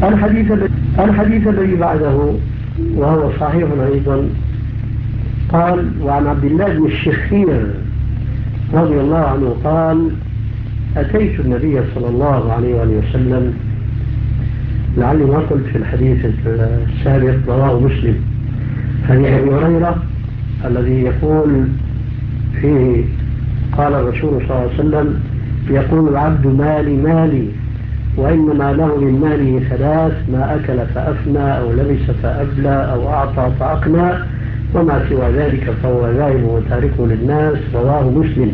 الحديث الذي بعده وهو صحيح أيضا قال: وعن عبد الله بن الشخير رضي الله عنه قال: أتيت النبي صلى الله عليه وسلم، لعلي ما قلت في الحديث السابق رواه مسلم، حديث أبي هريرة الذي يقول فيه قال الرسول صلى الله عليه وسلم: يقول العبد مالي مالي، وإنما له من ماله ثلاث: ما أكل فأفنى، أو لبس فأبلى، أو أعطى فأقنى، وما سوى ذلك فهو ذاهب وتاركه للناس. رواه مسلم.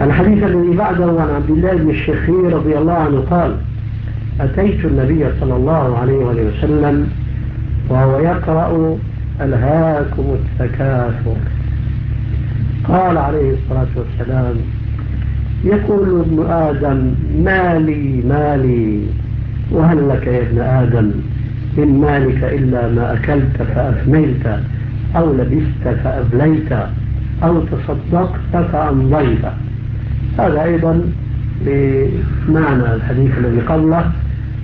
الحديث الذي بعده عن عبد الله بن الشخير رضي الله عنه قال: أتيت النبي صلى الله عليه وسلم وهو يقرأ: ألهاكم التكاثر. قال عليه الصلاة والسلام: يقول ابن آدم مالي مالي، وهل لك يا ابن آدم من مالك إلا ما أكلت فأفنيت، أو لبست فأبليت، أو تصدقت فأمضيت. هذا أيضا بمعنى الحديث الذي قبله،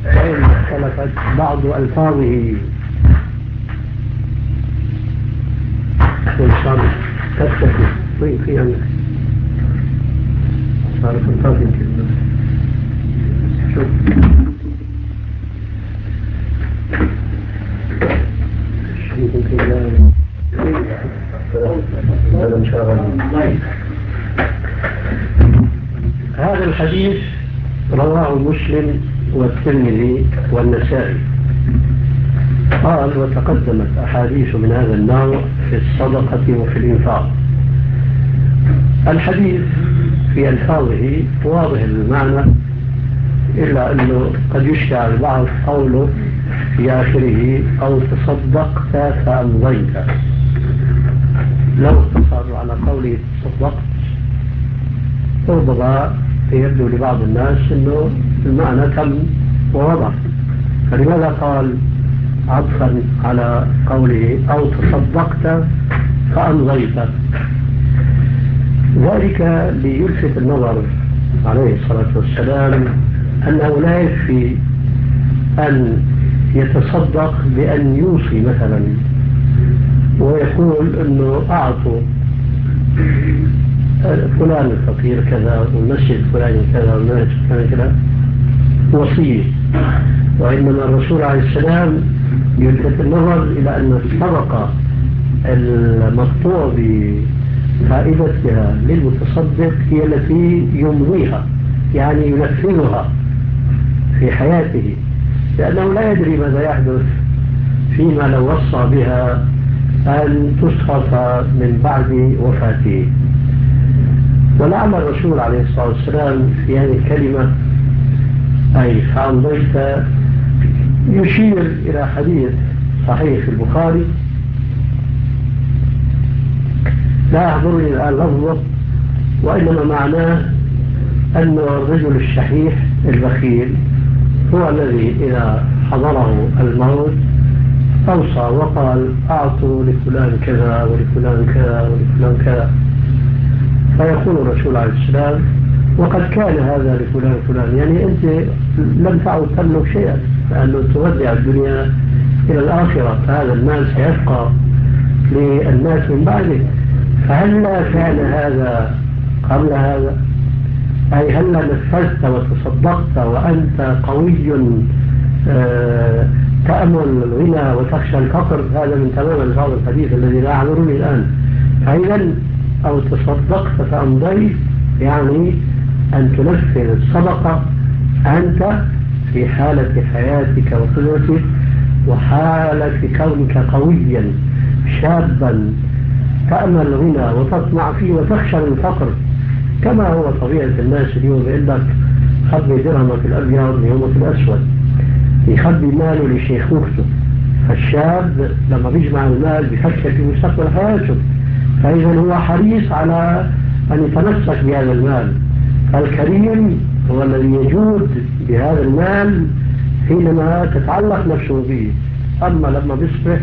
وإن اختلفت بعض ألفاظه. وين في عندك صارت الفاظ يمكن شوف هذا الحديث رواه مسلم والترمذي والنسائي. قال: وتقدمت أحاديث من هذا النوع في الصدقة وفي الإنفاق. الحديث في ألفاظه واضح المعنى، إلا أنه قد يشكى البعض قوله في آخره: أو تصدقت فأمضيت. لو اقتصر على قوله تصدقت ربما يبدو لبعض الناس أنه المعنى تم ووضح، فلماذا قال عطفا على قوله أو تصدقت فأمضيت؟ ذلك ليلفت النظر عليه الصلاة والسلام أنه لا يكفي أن يتصدق بأن يوصي مثلا ويقول أنه أعطوا فلان الفقير كذا، والمسجد فلان كذا، والمسجد فلان كذا، وصية. وإنما الرسول عليه السلام يلفت النظر إلى أن الصدقة المقطوع بفائدتها للمتصدق هي التي يمضيها، يعني ينفذها في حياته، لأنه لا يدري ماذا يحدث فيما لو وصى بها أن تصرف من بعد وفاته. ولعل الرسول عليه الصلاة والسلام في هذه الكلمة أي فأمضيت يشير إلى حديث صحيح في البخاري لا يحضرني الآن لفظه، وإنما معناه أن الرجل الشحيح البخيل هو الذي إذا حضره الموت أوصى وقال: أعطوا لفلان كذا ولفلان كذا ولفلان كذا. فيقول الرسول عليه السلام: وقد كان هذا لفلان فلان، يعني أنت لم تعد تملك شيئا، لأنه تودع الدنيا إلى الآخرة، فهذا المال سيبقى للناس من بعدك. فهلا كان هذا قبل هذا؟ أي هلا نفذت وتصدقت وأنت قوي تأمل الغنى وتخشى الفقر؟ هذا من تمام الفاظ الحديث الذي لا يعذرني الآن. فإذا أو تصدقت فأمضيت يعني أن تنفذ الصدقة أنت في حالة حياتك وقدرتك وحالة كونك قويا شابا تأمل الغنى وتطمع فيه وتخشى من الفقر، كما هو طبيعة الناس اليوم. يقول لك خبي درهمك الأبيض ليومك الأسود، يخبي ماله لشيخوخته. فالشاب لما بيجمع المال بيفكر في مستقبل حياته، فإذا هو حريص على أن يتمسك بهذا المال. فالكريم هو الذي يجود بهذا المال حينما تتعلق نفسه به. أما لما بيصبح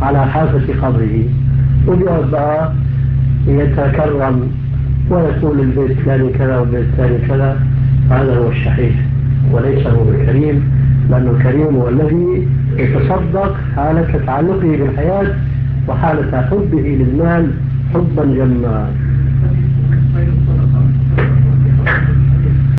على حافة قبره وبيقعد بقى يتكرم ويقول البيت الثاني كذا والبيت الثاني كذا، هذا هو الشحيح وليس هو الكريم. لأنه الكريم هو الذي يتصدق حالة تعلقه بالحياة وحالة حبه للمال حبا جما.